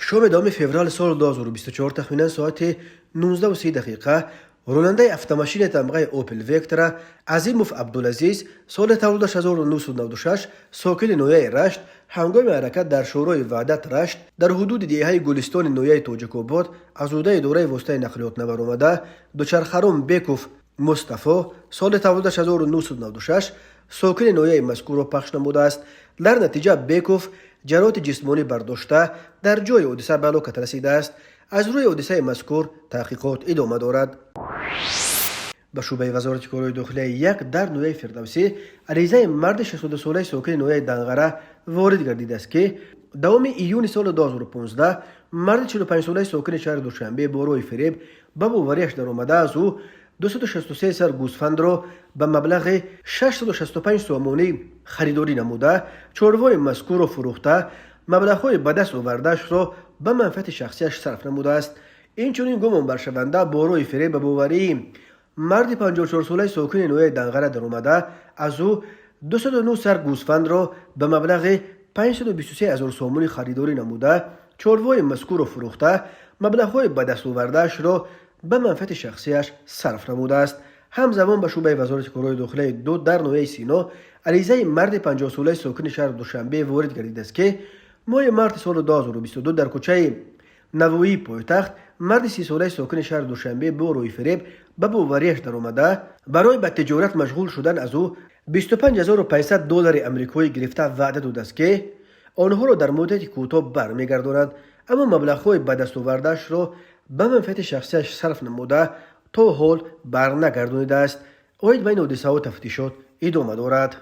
شام دهم فوریه سال 2024 تخمیناً ساعت 19:30 راننده автомашین تمغه اوپل ویکتور عظیموف عبدالعزیز سال تولدش 1996 ساکن نویه رشت هنگام حرکت در شورای وحدت رشت در حدود دیهه گلستان نویه توجک‌آباد از عهده دوره وسطای نقلیات نبر آمده دوچرخه‌ران بیکوف مصطفی سال تولدش 1996 ساکن نویه مذکور را پخش نموده است. در نتیجه بیکوف جراحت جسمانی برداشته در جای حادثه به هلاکت رسیده است. از روی حادثه مذکور تحقیقات ادامه دارد. به شعبه وزارت کارهای داخلی یک در نویه فردوسی عریضه مرد 62 ساله ساکن نویه دنغره وارد گردیده است که دوام ایون سال 2015 مرد 45 ساله ساکن شهر دوشنبه با روی فریب به باوریش در آمده از او 263 سر گوسفند را به مبلغ 665 سومانی خریداری نموده چاروای مذکور را فروخته مبلغ‌های به دست آورده‌اش را به منفعت شخصیش صرف نموده است. اینچنین گمان برشونده با روی فریب به باوری مرد 54 ساله ساکن نویه دنغره در آمده از او 209 سر گوسفند را به مبلغ 523,000 سومانی خریداری نموده چاروای مذکور را فروخته مبلغ‌های به دست آورده‌اش را به منفعت شخصیش صرف نموده است. همزمان به شعبه وزارت کارهای داخلی دو در نویه سینا عریضه مرد 50 ساله ساکن شهر دوشنبه وارد گردیده است که ماه مارت سال 2022 در کوچه نوایی پایتخت مرد 30 ساله ساکن شهر دوشنبه با روی فریب به باوریش در آمده برای به تجارت مشغول شدن از او 25,500 دلار آمریکایی گرفته وعده داده است که آنها را در مدت کوتاه برمیگرداند، اما مبلغ‌های به دست آورده‌اش را به منفعت شخصیش صرف نموده تا حال برنگردانیده است. اوید بین حادثه و تفتیشات ادامه دارد.